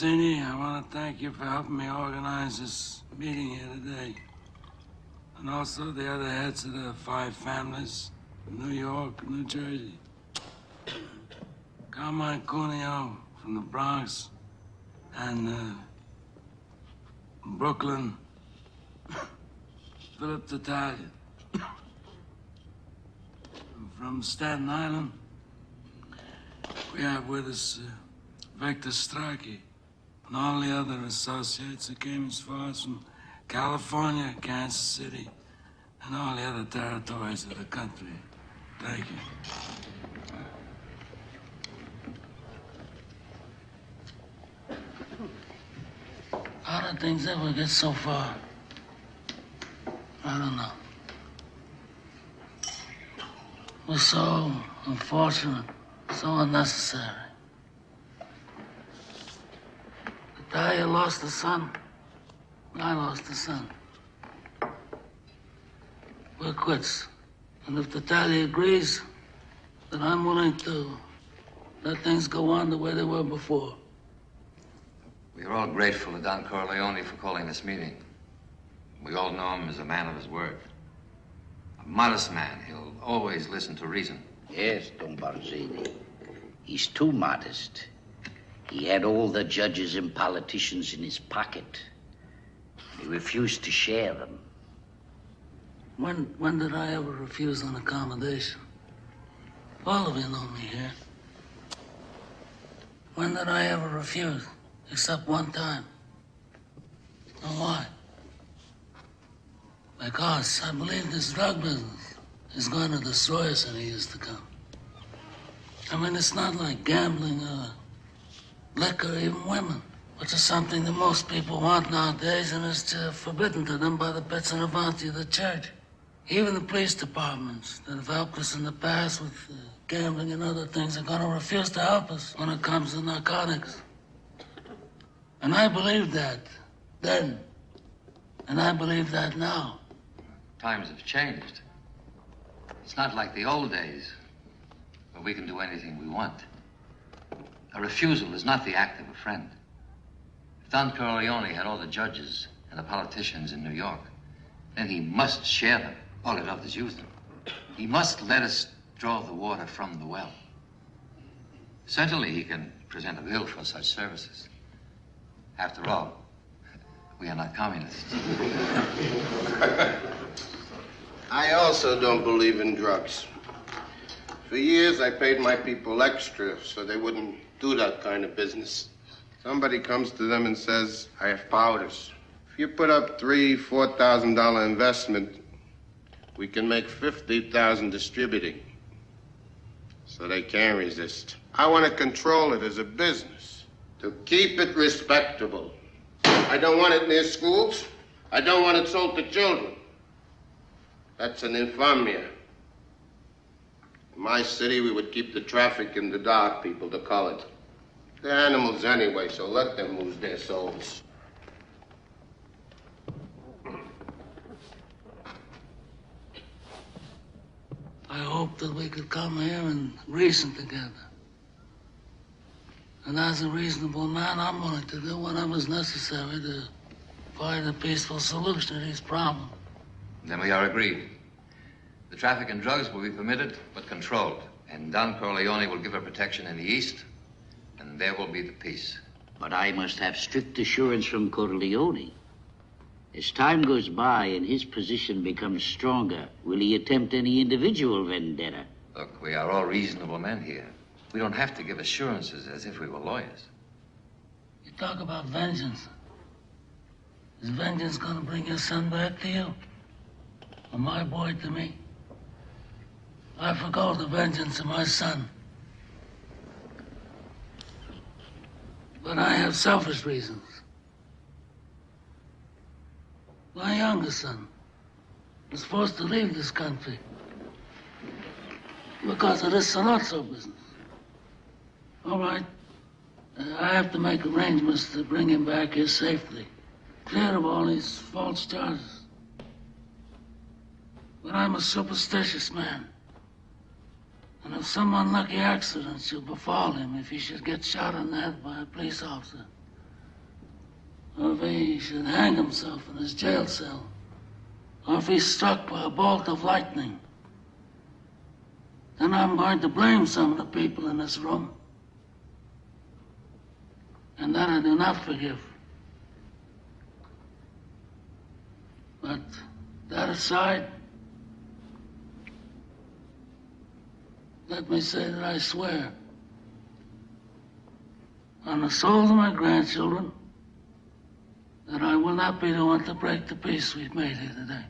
Zini, I want to thank you for helping me organize this meeting here today. And also the other heads of the 5 families, New York, New Jersey. Carmine Cuneo from the Bronx, and Brooklyn, Philip Italian. From Staten Island, we have with us Victor Strachey and all the other associates that came as far as from California, Kansas City, and all the other territories of the country. Thank you. How did things ever get so far? I don't know. It was so unfortunate, so unnecessary. Talia lost a son. I lost a son. We're quits. And if Talia agrees, then I'm willing to let things go on the way they were before. We are all grateful to Don Corleone for calling this meeting. We all know him as a man of his word. A modest man. He'll always listen to reason. Yes, Don Barzini. He's too modest. He had all the judges and politicians in his pocket. He refused to share them. When did I ever refuse an accommodation? All of you know me here. When did I ever refuse? Except one time. And why? Because I believe this drug business is going to destroy us in the years to come. I mean, it's not like gambling or liquor, even women, which is something that most people want nowadays and is forbidden to them by the bits and avanti of the church. Even the police departments that have helped us in the past with gambling and other things are going to refuse to help us when it comes to narcotics. And I believed that then, and I believe that now. Times have changed. It's not like the old days where we can do anything we want. A refusal is not the act of a friend. If Don Corleone had all the judges and the politicians in New York, then he must share them. All he loved is use them. He must let us draw the water from the well. Certainly he can present a bill for such services. After all, we are not communists. I also don't believe in drugs. For years, I paid my people extra so they wouldn't do that kind of business. Somebody comes to them and says, I have powders. If you put up $3,000, $4,000 investment, we can make $50,000 distributing. So they can't resist. I want to control it as a business, to keep it respectable. I don't want it near schools. I don't want it sold to children. That's an infamia. In my city, we would keep the traffic in the dark, people, the colored. They're animals anyway, so let them lose their souls. I hope that we could come here and reason together. And as a reasonable man, I'm willing to do whatever's necessary to find a peaceful solution to these problems. Then we are agreed. The traffic in drugs will be permitted, but controlled. And Don Corleone will give her protection in the East, and there will be the peace. But I must have strict assurance from Corleone. As time goes by and his position becomes stronger, will he attempt any individual vendetta? Look, we are all reasonable men here. We don't have to give assurances as if we were lawyers. You talk about vengeance. Is vengeance gonna bring your son back to you? Or my boy to me? I forgo the vengeance of my son. But I have selfish reasons. My youngest son was forced to leave this country because of this Salazzo business. All right, I have to make arrangements to bring him back here safely, clear of all these false charges. But I'm a superstitious man. And if some unlucky accident should befall him, if he should get shot in the head by a police officer, or if he should hang himself in his jail cell, or if he's struck by a bolt of lightning, then I'm going to blame some of the people in this room. And that I do not forgive. But that aside, let me say that I swear on the souls of my grandchildren that I will not be the one to break the peace we've made here today.